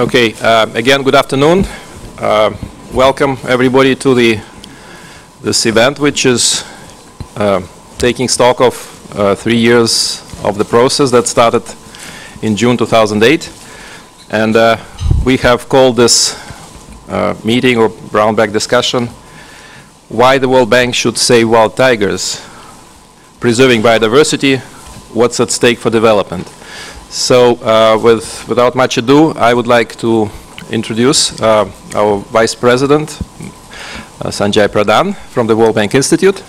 Okay, again, good afternoon. Welcome everybody to this event, which is taking stock of 3 years of the process that started in June 2008. And we have called this meeting or brown bag discussion, why the World Bank should save wild tigers, preserving biodiversity, what's at stake for development. So without much ado, I would like to introduce our Vice President, Sanjay Pradhan from the World Bank Institute,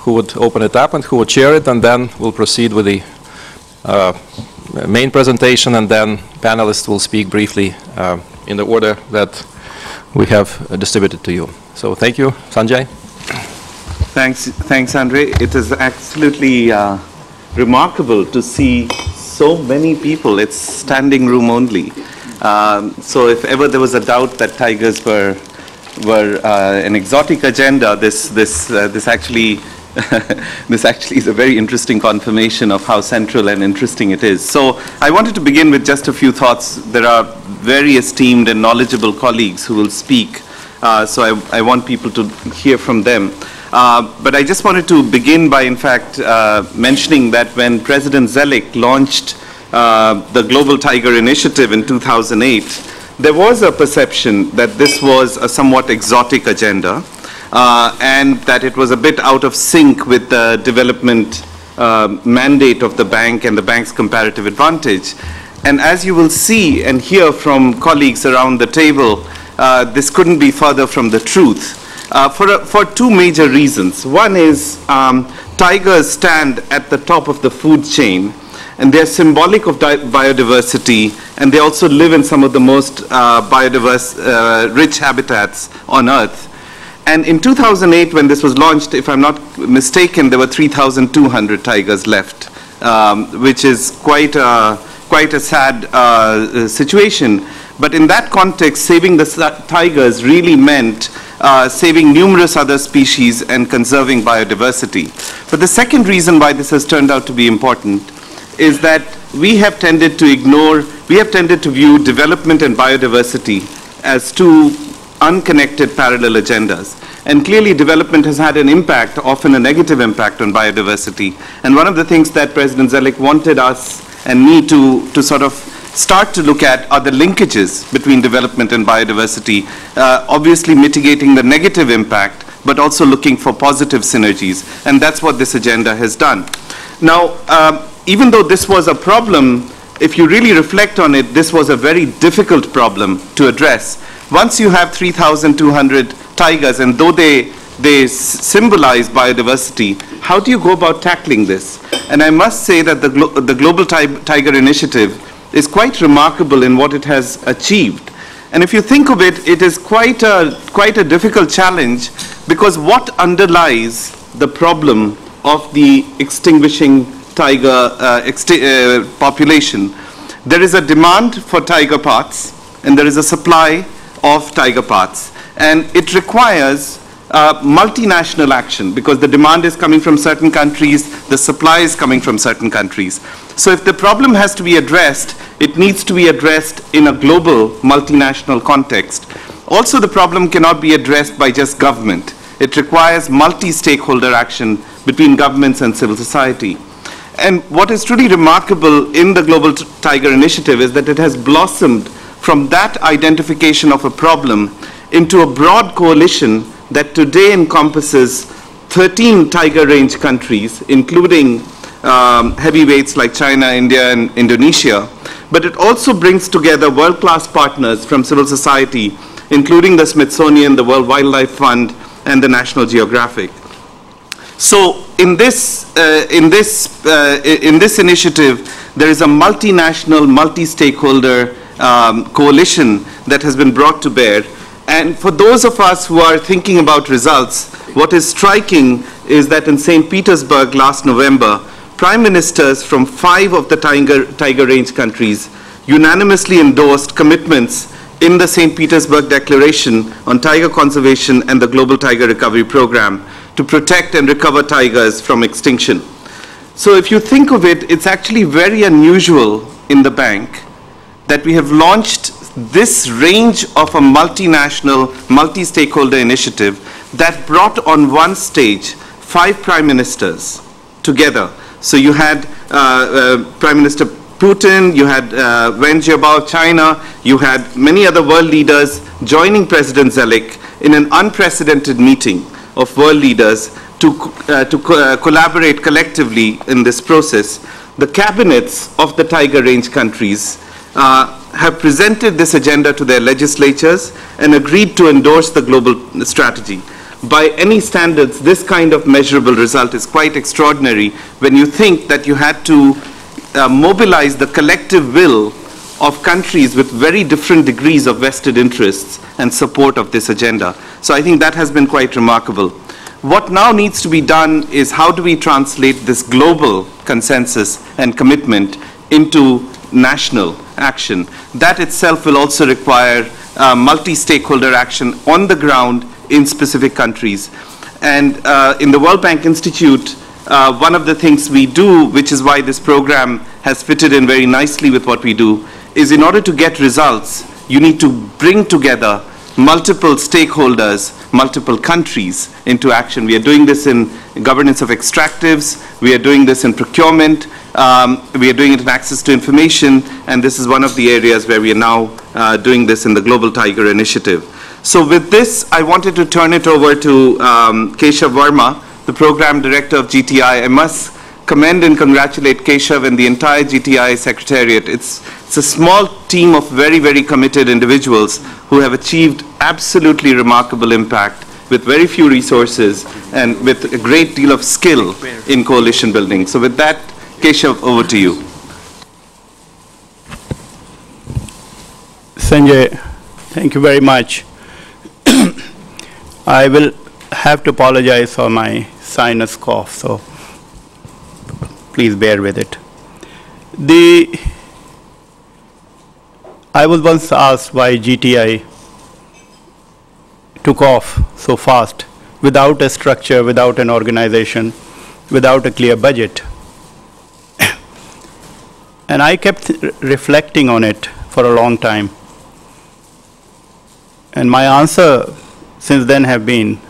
who would open it up and who would chair it, and then we'll proceed with the main presentation, and then panelists will speak briefly in the order that we have distributed to you. So thank you, Sanjay. Thanks, Andre. It is absolutely remarkable to see so many people. It's standing room only. So if ever there was a doubt that tigers were an exotic agenda, this actually this actually is a very interesting confirmation of how central and interesting it is. So I wanted to begin with just a few thoughts. There are very esteemed and knowledgeable colleagues who will speak, so I want people to hear from them. But I just wanted to begin by, in fact, mentioning that when President Zelik launched the Global Tiger Initiative in 2008, there was a perception that this was a somewhat exotic agenda, and that it was a bit out of sync with the development mandate of the bank and the bank's comparative advantage. And as you will see and hear from colleagues around the table, this couldn't be further from the truth. For two major reasons. One is tigers stand at the top of the food chain, and they're symbolic of biodiversity, and they also live in some of the most biodiverse, rich habitats on Earth. And in 2008, when this was launched, if I'm not mistaken, there were 3,200 tigers left, which is quite a sad situation. But in that context, saving the tigers really meant saving numerous other species and conserving biodiversity. But the second reason why this has turned out to be important is that we have tended to view development and biodiversity as two unconnected parallel agendas. And clearly development has had an impact, often a negative impact, on biodiversity. And one of the things that President Zelik wanted us and me to sort of start to look at are the linkages between development and biodiversity, obviously mitigating the negative impact, but also looking for positive synergies. And that's what this agenda has done. Now, even though this was a problem, if you really reflect on it, this was a very difficult problem to address. Once you have 3,200 tigers, and though they symbolize biodiversity, how do you go about tackling this? And I must say that the Global Tiger Initiative is quite remarkable in what it has achieved. And if you think of it, it is quite a difficult challenge, because what underlies the problem of the extinguishing tiger population? There is a demand for tiger parts, and there is a supply of tiger parts. And it requires multinational action, because the demand is coming from certain countries, the supply is coming from certain countries. So if the problem has to be addressed, it needs to be addressed in a global multinational context. Also, the problem cannot be addressed by just government. It requires multi-stakeholder action between governments and civil society. And what is truly remarkable in the Global Tiger Initiative is that it has blossomed from that identification of a problem into a broad coalition that today encompasses 13 tiger range countries, including heavyweights like China, India, and Indonesia. But it also brings together world-class partners from civil society, including the Smithsonian, the World Wildlife Fund, and the National Geographic. So in this initiative, there is a multinational, multi-stakeholder coalition that has been brought to bear. And for those of us who are thinking about results, what is striking is that in St. Petersburg last November, prime ministers from 5 of the tiger range countries unanimously endorsed commitments in the St. Petersburg Declaration on Tiger Conservation and the Global Tiger Recovery Program to protect and recover tigers from extinction. So if you think of it, it's actually very unusual in the bank that we have launched this range of a multinational, multi-stakeholder initiative that brought on one stage 5 prime ministers together. So you had Prime Minister Putin, you had Wen Jiabao, China, you had many other world leaders joining President Zelik in an unprecedented meeting of world leaders to collaborate collectively in this process. The cabinets of the Tiger Range countries have presented this agenda to their legislatures and agreed to endorse the global strategy. By any standards, this kind of measurable result is quite extraordinary when you think that you had to mobilize the collective will of countries with very different degrees of vested interests and support of this agenda. So I think that has been quite remarkable. What now needs to be done is how do we translate this global consensus and commitment into national action. That itself will also require multi-stakeholder action on the ground in specific countries. And in the World Bank Institute, one of the things we do, which is why this program has fitted in very nicely with what we do, is in order to get results, you need to bring together multiple stakeholders, multiple countries into action. We are doing this in governance of extractives, we are doing this in procurement, we are doing it in access to information, and this is one of the areas where we are now doing this in the Global Tiger Initiative. So with this, I wanted to turn it over to Keshav Verma, the Program Director of GTI. I must commend and congratulate Keshav and the entire GTI Secretariat. It's a small team of very, very committed individuals who have achieved absolutely remarkable impact with very few resources and with a great deal of skill in coalition building. So with that, Keshav, over to you. Sanjay, thank you very much. I will have to apologize for my sinus cough, so please bear with it. I was once asked why GTI took off so fast, without a structure, without an organization, without a clear budget. And I kept reflecting on it for a long time. And my answer since then have been,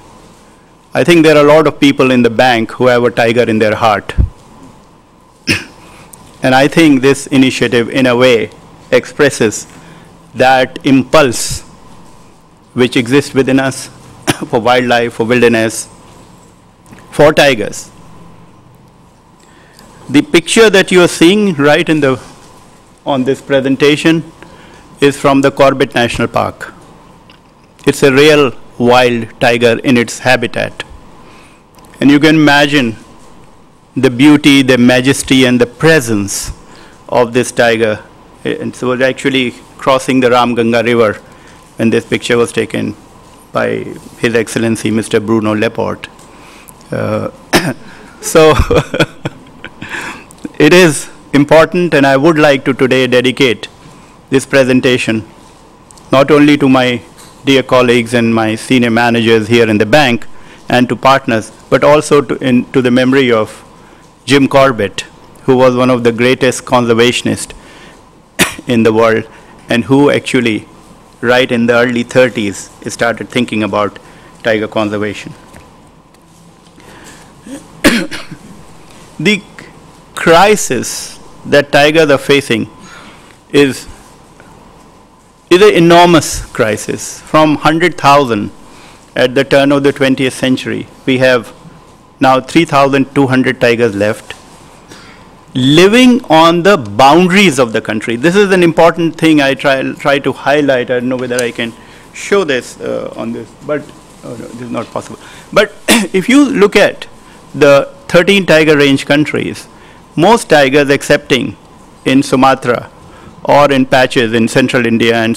I think there are a lot of people in the bank who have a tiger in their heart. And I think this initiative, in a way, expresses that impulse which exists within us for wildlife, for wilderness, for tigers. The picture that you are seeing right on this presentation is from the Corbett National Park. It's a real wild tiger in its habitat. And you can imagine the beauty, the majesty, and the presence of this tiger. And so it was actually crossing the Ramganga River when this picture was taken by His Excellency Mr. Bruno Lepaute. So it is important, and I would like to today dedicate this presentation not only to my dear colleagues and my senior managers here in the bank and to partners, but also to the memory of Jim Corbett, who was one of the greatest conservationists in the world and who actually, right in the early 30s, started thinking about tiger conservation. The crisis that tigers are facing is an enormous crisis. From 100,000 at the turn of the 20th century, we have now 3,200 tigers left, living on the boundaries of the country. This is an important thing I try to highlight. I don't know whether I can show this on this, but oh no, this is not possible. But if you look at the 13 tiger range countries, most tigers, excepting in Sumatra or in patches in central India and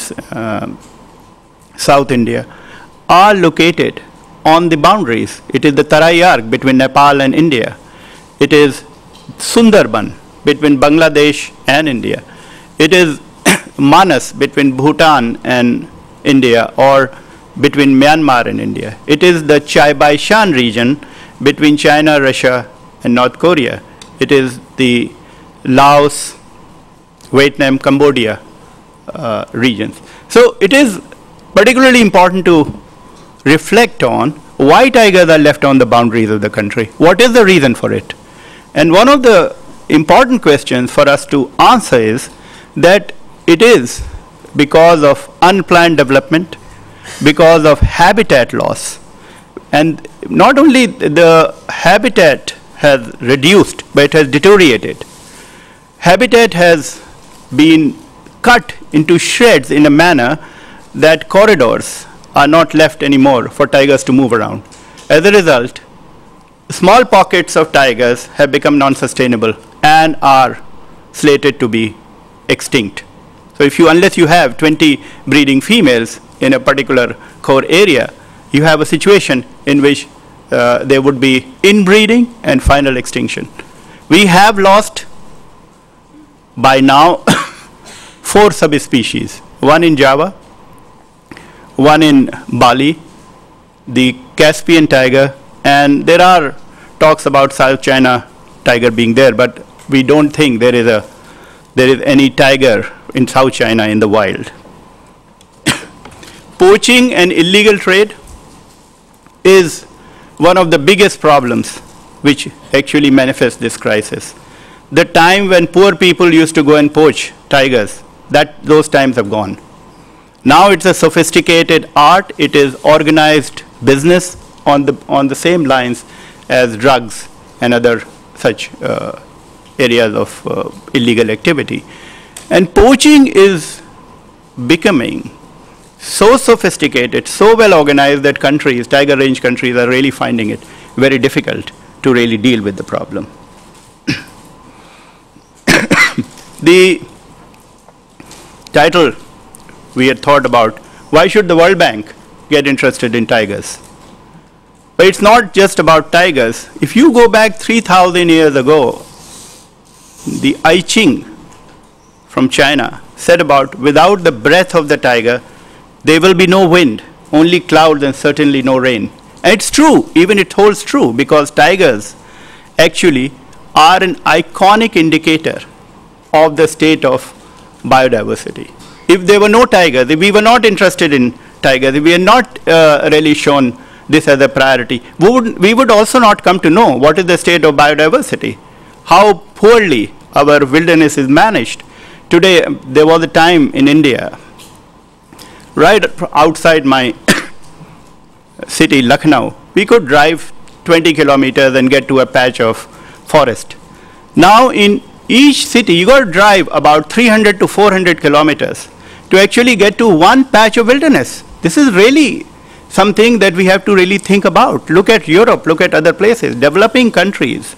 South India, are located on the boundaries. It is the Tarai Arc between Nepal and India. It is Sundarban between Bangladesh and India. It is Manas between Bhutan and India, or between Myanmar and India. It is the Chai Bai Shan region between China, Russia, and North Korea. It is the Laos, Vietnam, Cambodia regions. So it is particularly important to reflect on why tigers are left on the boundaries of the country. What is the reason for it? And one of the important questions for us to answer is that it is because of unplanned development, because of habitat loss. And not only the habitat has reduced, but it has deteriorated. Habitat has been cut into shreds in a manner that corridors are not left anymore for tigers to move around. As a result, small pockets of tigers have become non-sustainable and are slated to be extinct. So unless you have 20 breeding females in a particular core area, you have a situation in which there would be inbreeding and final extinction. We have lost by now 4 subspecies, one in Java, one in Bali, the Caspian tiger, and there are talks about South China tiger being there, but we don't think there is any tiger in South China in the wild. Poaching and illegal trade is one of the biggest problems which actually manifests this crisis. The time when poor people used to go and poach tigers, those times have gone. Now it's a sophisticated art. It is organized business on the same lines as drugs and other such areas of illegal activity. And poaching is becoming so sophisticated, so well organized that countries, tiger range countries, are really finding it very difficult to really deal with the problem. The title we had thought about, why should the World Bank get interested in tigers? But it's not just about tigers. If you go back 3,000 years ago, the I Ching from China said about, without the breath of the tiger, there will be no wind, only clouds and certainly no rain. And it's true, even it holds true, because tigers actually are an iconic indicator of the state of biodiversity. If there were no tigers, if we were not interested in tigers, if we had not really shown this as a priority, we would also not come to know what is the state of biodiversity, how poorly our wilderness is managed. Today, there was a time in India, right outside my city, Lucknow, we could drive 20 kilometers and get to a patch of forest. Now in each city, you got to drive about 300 to 400 kilometers to actually get to one patch of wilderness. This is really something that we have to really think about. Look at Europe, look at other places. Developing countries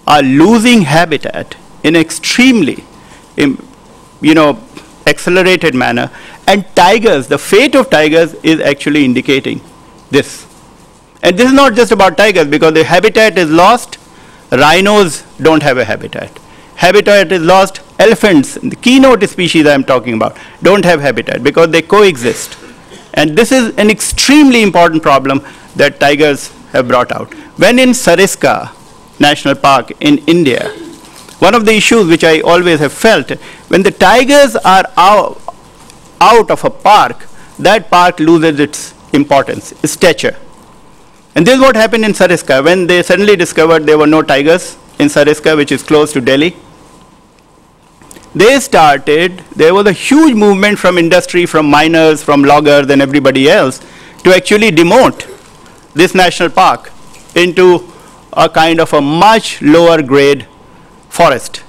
are losing habitat in extremely, accelerated manner. And tigers, the fate of tigers is actually indicating this. And this is not just about tigers, because the habitat is lost. Rhinos don't have a habitat. Habitat is lost. Elephants, the keynote species I'm talking about, don't have habitat because they coexist. And this is an extremely important problem that tigers have brought out. When in Sariska National Park in India, one of the issues which I always have felt, when the tigers are out of a park, that park loses its importance, its stature. And this is what happened in Sariska. When they suddenly discovered there were no tigers in Sariska, which is close to Delhi, there was a huge movement from industry, from miners, from loggers, and everybody else to actually demote this national park into a kind of a much lower grade forest.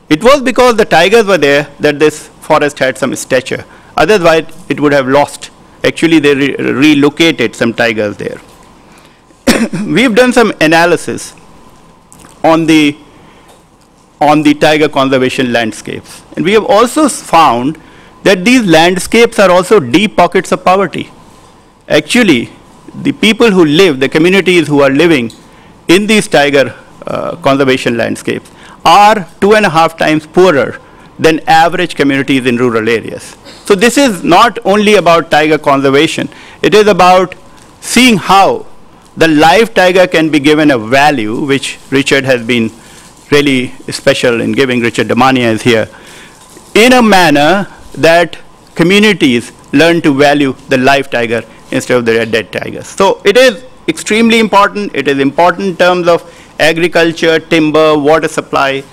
It was because the tigers were there that this forest had some stature. Otherwise, it would have lost. Actually, they relocated some tigers there. We've done some analysis on the tiger conservation landscapes. And we have also found that these landscapes are also deep pockets of poverty. Actually, the people who live, the communities who are living in these tiger conservation landscapes are 2.5 times poorer than average communities in rural areas. So this is not only about tiger conservation, it is about seeing how the live tiger can be given a value, which Richard has been really special in giving. Richard Damania is here, in a manner that communities learn to value the live tiger instead of the dead tigers. So it is extremely important. It is important in terms of agriculture, timber, water supply,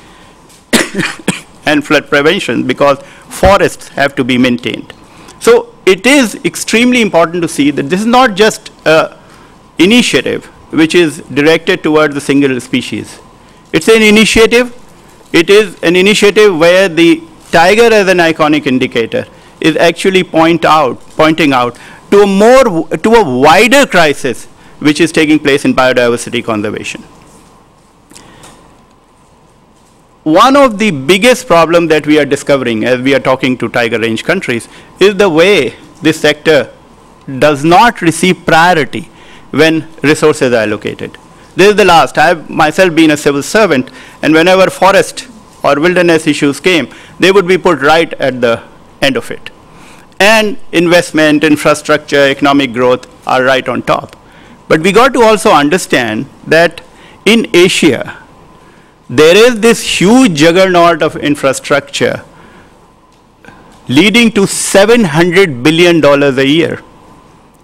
and flood prevention, because forests have to be maintained. So it is extremely important to see that this is not just an initiative which is directed towards a single species. It's an initiative. It is an initiative where the tiger as an iconic indicator is actually pointing out to a wider crisis which is taking place in biodiversity conservation. One of the biggest problems that we are discovering as we are talking to tiger range countries is the way this sector does not receive priority when resources are allocated. This is the last. I have myself been a civil servant, and whenever forest or wilderness issues came, they would be put right at the end of it. And investment, infrastructure, economic growth are right on top. But we got to also understand that in Asia, there is this huge juggernaut of infrastructure leading to $700 billion a year.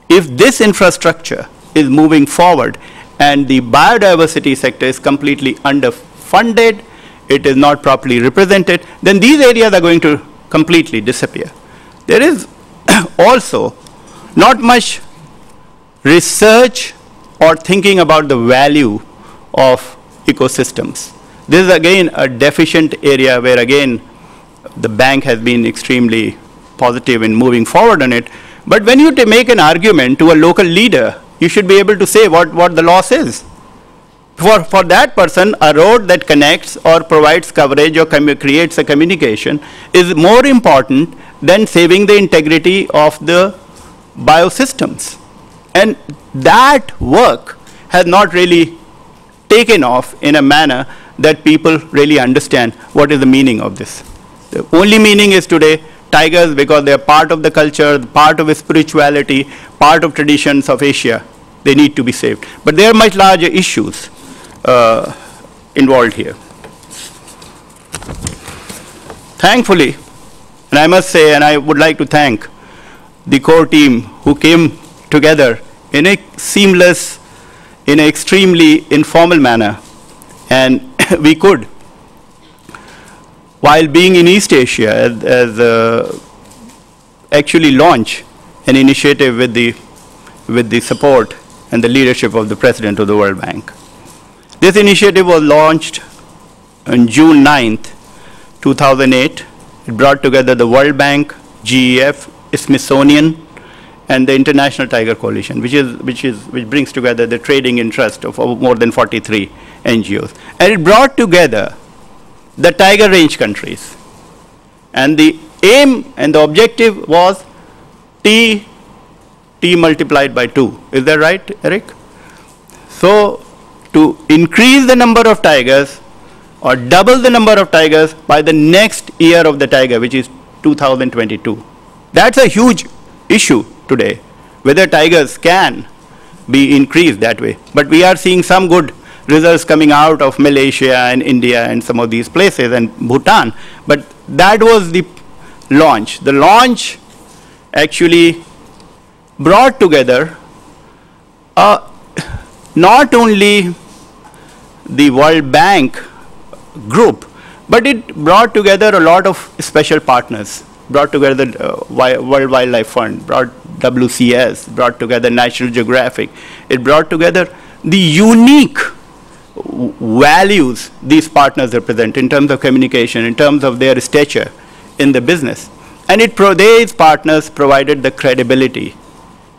If this infrastructure is moving forward and the biodiversity sector is completely underfunded, it is not properly represented, then these areas are going to completely disappear. There is also not much research or thinking about the value of ecosystems. This is again a deficient area where again the bank has been extremely positive in moving forward on it. But when you make an argument to a local leader, you should be able to say what the loss is. For that person, a road that connects or provides coverage or creates a communication is more important than saving the integrity of the biosystems. And that work has not really taken off in a manner that people really understand what is the meaning of this. The only meaning is today tigers, because they are part of the culture, part of spirituality, part of traditions of Asia. They need to be saved. But there are much larger issues involved here. Thankfully, and I must say, and I would like to thank the core team who came together in a seamless, in an extremely informal manner, and we could, while being in East Asia, actually launch an initiative with the support and the leadership of the President of the World Bank. This initiative was launched on June 9th, 2008. It brought together the World Bank, GEF, Smithsonian, and the International Tiger Coalition, which brings together the trading interest of more than 43 NGOs. And it brought together the tiger range countries. And the aim and the objective was T multiplied by 2. Is that right, Eric? So to increase the number of tigers or double the number of tigers by the next year of the tiger, which is 2022. That's a huge issue today, whether tigers can be increased that way. But we are seeing some good results coming out of Malaysia and India and some of these places and Bhutan. But that was the launch. The launch actually brought together not only the World Bank group, but it brought together a lot of special partners. Brought together World Wildlife Fund, brought WCS, brought together National Geographic. It brought together the unique values these partners represent in terms of communication, in terms of their stature in the business. And these partners provided the credibility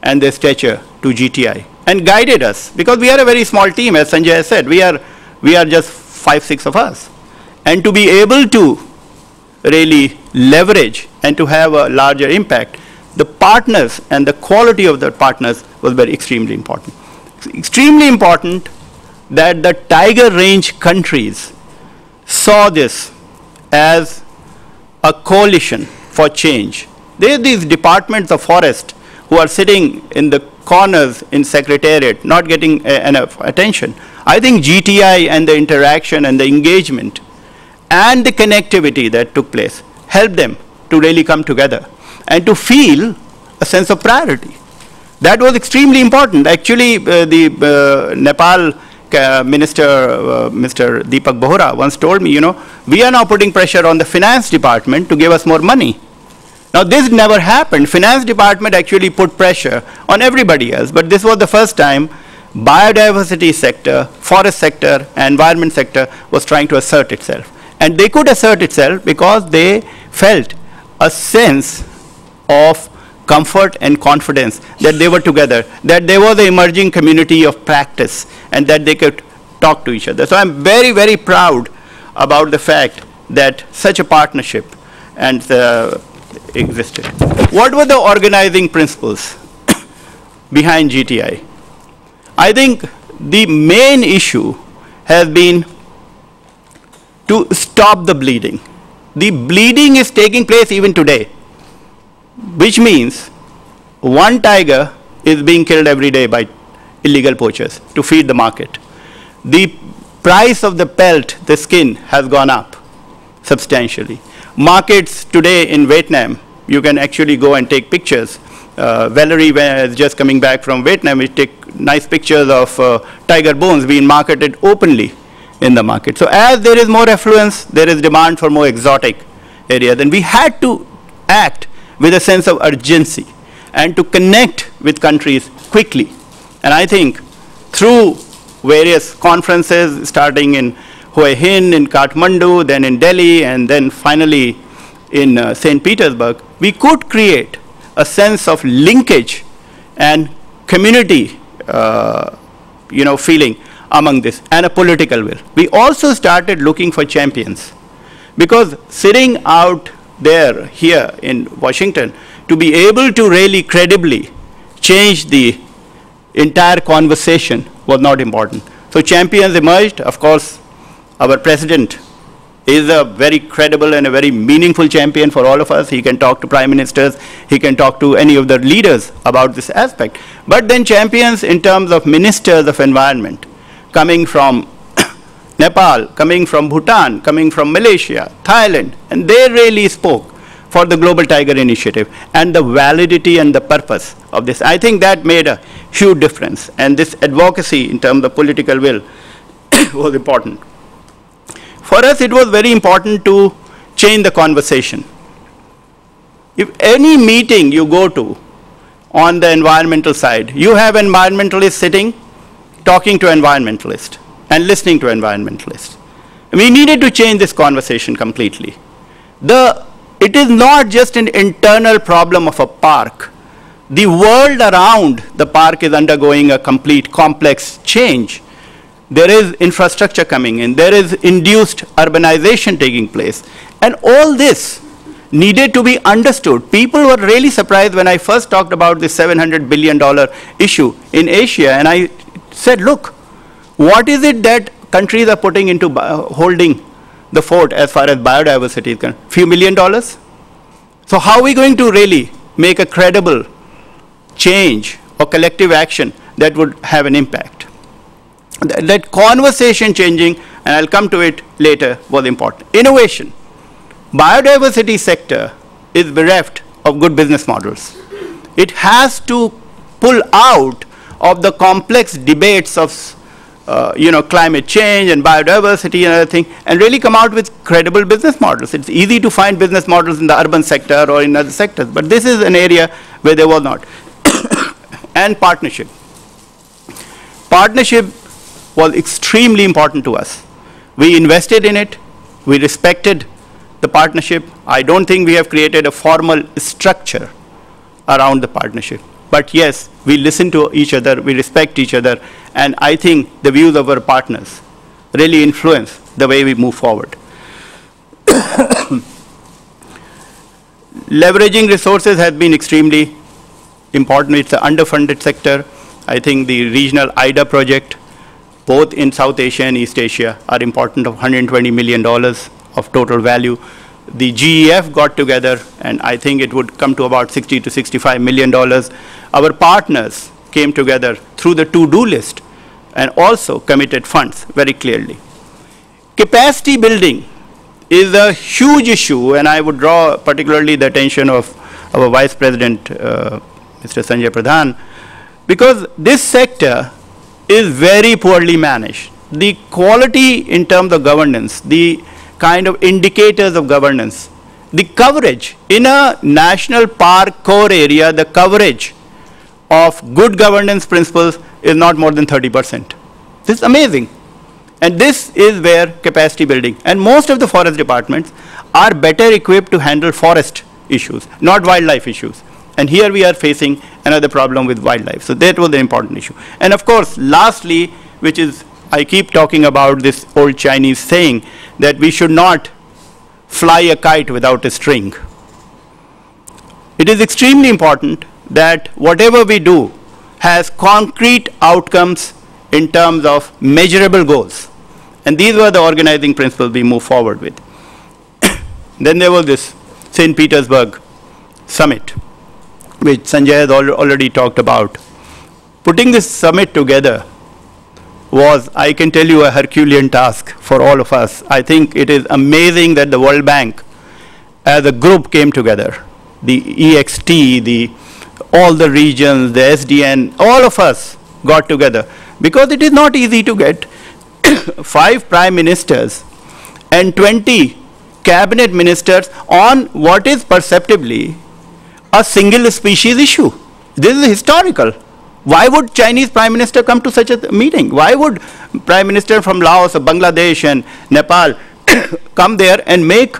and the stature to GTI and guided us, because we are a very small team, as Sanjay has said. We are just 5-6 of us. And to be able to really leverage and to have a larger impact, the partners and the quality of the partners was very extremely important. It's extremely important that the tiger range countries saw this as a coalition for change. There are these departments of forest who are sitting in the corners in Secretariat, not getting enough attention. I think GTI and the interaction and the engagement and the connectivity that took place helped them to really come together. and to feel a sense of priority. That was extremely important. Actually, the Nepal Minister, Mr. Deepak Bohra, once told me, we are now putting pressure on the finance department to give us more money. Now, this never happened. Finance department actually put pressure on everybody else, but this was the first time biodiversity sector, forest sector, and environment sector was trying to assert itself. And they could assert itself because they felt a sense of comfort and confidence that they were together, that there was an emerging community of practice, and that they could talk to each other. So I'm very, very proud about the fact that such a partnership and existed. What were the organizing principles behind GTI? I think the main issue has been to stop the bleeding. The bleeding is taking place even today, which means one tiger is being killed every day by illegal poachers to feed the market. The price of the pelt, the skin, has gone up substantially. Markets today in Vietnam, you can actually go and take pictures. Valerie is just coming back from Vietnam. We take nice pictures of tiger bones being marketed openly in the market. So as there is more affluence, there is demand for more exotic areas. And we had to act with a sense of urgency and to connect with countries quickly. And I think through various conferences, starting in Hue Hin, in Kathmandu, then in Delhi, and then finally in St. Petersburg, we could create a sense of linkage and community feeling among this, and a political will. We also started looking for champions, because sitting out there here in Washington, to be able to really credibly change the entire conversation was not important. So champions emerged. Of course, our president is a very credible and a very meaningful champion for all of us. He can talk to prime ministers, he can talk to any of the leaders about this aspect. But then champions in terms of ministers of environment, coming from Nepal, coming from Bhutan, coming from Malaysia, Thailand, and they really spoke for the Global Tiger Initiative and the validity and the purpose of this. I think that made a huge difference, and this advocacy in terms of political will was important. For us, it was very important to change the conversation. If any meeting you go to on the environmental side, you have environmentalists sitting, talking to environmentalists and listening to environmentalists. We needed to change this conversation completely. It is not just an internal problem of a park. The world around the park is undergoing a complete complex change. There is infrastructure coming in. There is induced urbanization taking place. And all this needed to be understood. People were really surprised when I first talked about this $700 billion issue in Asia. And I said, look, what is it that countries are putting into holding the fort as far as biodiversity is concerned? Few $1 million? So how are we going to really make a credible change or collective action that would have an impact? That conversation changing, and I'll come to it later, was important. Innovation. Biodiversity sector is bereft of good business models. It has to pull out of the complex debates of climate change and biodiversity and other things, and really come out with credible business models. It's easy to find business models in the urban sector or in other sectors, but this is an area where there was not. And partnership. Partnership was extremely important to us. We invested in it. We respected the partnership. I don't think we have created a formal structure around the partnership. But yes, we listen to each other, we respect each other, and I think the views of our partners really influence the way we move forward. Leveraging resources has been extremely important. It's an underfunded sector. I think the regional IDA project, both in South Asia and East Asia, are important, of $120 million of total value. The GEF got together, and I think it would come to about $60 to $65 million. Our partners came together through the to-do list and also committed funds very clearly. Capacity building is a huge issue, and I would draw particularly the attention of our Vice President, Mr. Sanjay Pradhan, because this sector is very poorly managed. The quality in terms of governance, the kind of indicators of governance, the coverage in a national park core area, the coverage of good governance principles is not more than 30%. This is amazing. And this is where capacity building. And most of the forest departments are better equipped to handle forest issues, not wildlife issues. And here we are facing another problem with wildlife. So that was the important issue. And of course, lastly, which is, I keep talking about this old Chinese saying that we should not fly a kite without a string. It is extremely important that whatever we do has concrete outcomes in terms of measurable goals. And these were the organizing principles we move forward with. Then there was this St. Petersburg summit, which Sanjay has already talked about. Putting this summit together was, I can tell you, a Herculean task for all of us. I think it is amazing that the World Bank as a group came together. The EXT, all the regions, the SDN, all of us got together. Because it is not easy to get 5 prime ministers and 20 cabinet ministers on what is perceptibly a single species issue. This is historical. Why would Chinese prime minister come to such a meeting? Why would prime minister from Laos or Bangladesh and Nepal come there and make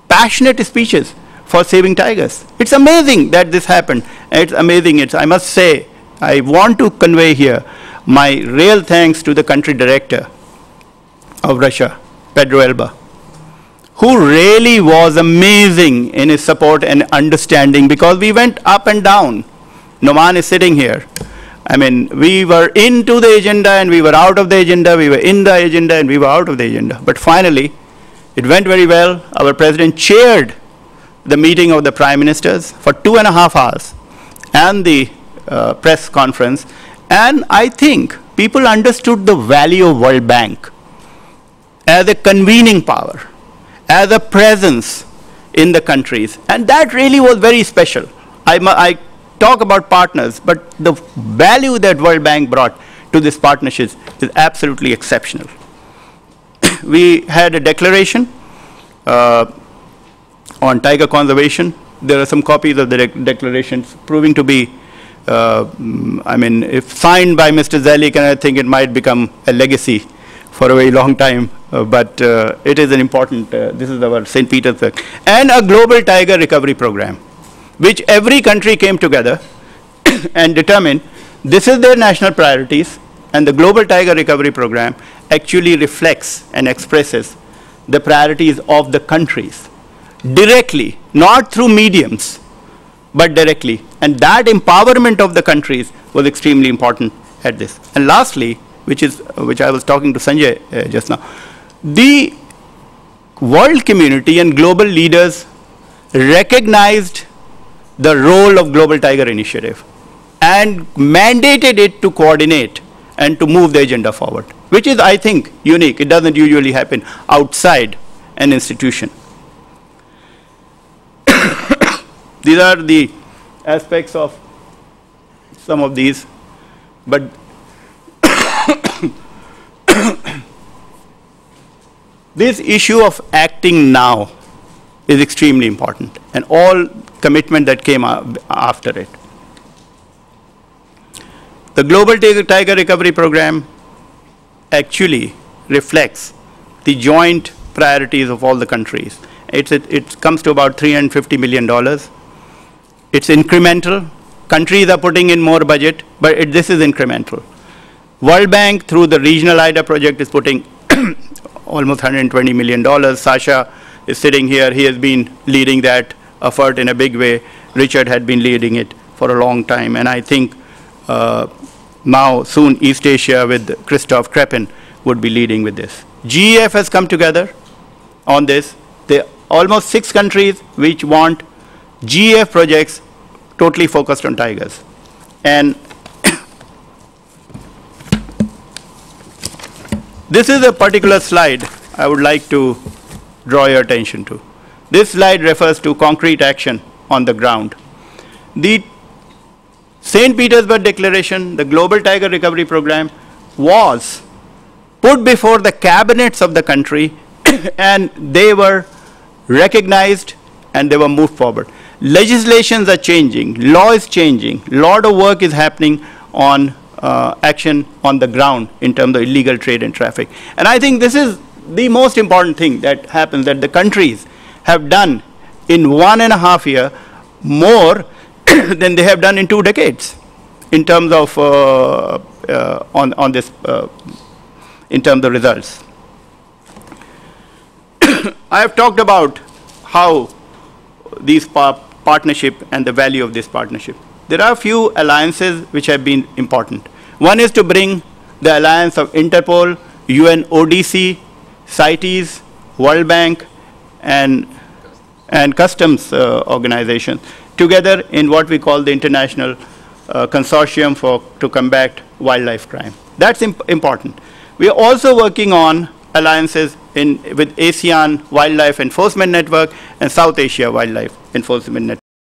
passionate speeches for saving tigers? It's amazing that this happened. It's amazing. I must say, I want to convey here my real thanks to the country director of Russia, Pedro Elba, who really was amazing in his support and understanding, because we went up and down. Noman is sitting here. I mean, we were into the agenda and we were out of the agenda, we were in the agenda and we were out of the agenda. But finally, it went very well. Our president chaired the meeting of the prime ministers for 2.5 hours and the press conference. And I think people understood the value of World Bank as a convening power, as a presence in the countries. And that really was very special. I talk about partners, but the value that World Bank brought to this partnership is absolutely exceptional. We had a declaration on tiger conservation. There are some copies of the declarations proving to be, I mean, if signed by Mr. Zelic, and I think it might become a legacy for a very long time, but it is an important, this is our St. Petersburg, and a global tiger recovery program, which every country came together and determined this is their national priorities, and the global tiger recovery program actually reflects and expresses the priorities of the countries directly, not through mediums, but directly. And that empowerment of the countries was extremely important at this. And lastly, which I was talking to Sanjay just now, the world community and global leaders recognized the role of Global Tiger Initiative and mandated it to coordinate and to move the agenda forward, which is, I think, unique. It doesn't usually happen outside an institution. These are the aspects of some of these, but this issue of acting now is extremely important, and all commitment that came after it. The Global Tiger Recovery Program actually reflects the joint priorities of all the countries. It comes to about $350 million. It's incremental. Countries are putting in more budget, but this is incremental. World Bank, through the regional IDA project, is putting almost $120 million. Sasha is sitting here. He has been leading that effort in a big way. Richard had been leading it for a long time. And I think now, soon, East Asia with Christoph Kreppen would be leading with this. GEF has come together on this. There are almost 6 countries which want GEF projects totally focused on tigers. And this is a particular slide I would like to draw your attention to. This slide refers to concrete action on the ground. The St. Petersburg Declaration, the Global Tiger Recovery Program, was put before the cabinets of the country and they were recognized and they were moved forward. Legislations are changing, law is changing, a lot of work is happening on action on the ground in terms of illegal trade and traffic. And I think this is the most important thing that happens, that the countries have done in 1.5 years more than they have done in 2 decades in terms of on this in terms of results. I have talked about how these partnership and the value of this partnership. There are a few alliances which have been important. One is to bring the alliance of Interpol, UNODC, CITES, World Bank, and customs organizations together in what we call the International Consortium to combat wildlife crime. That's important. We are also working on alliances with ASEAN Wildlife Enforcement Network and South Asia Wildlife Enforcement Network.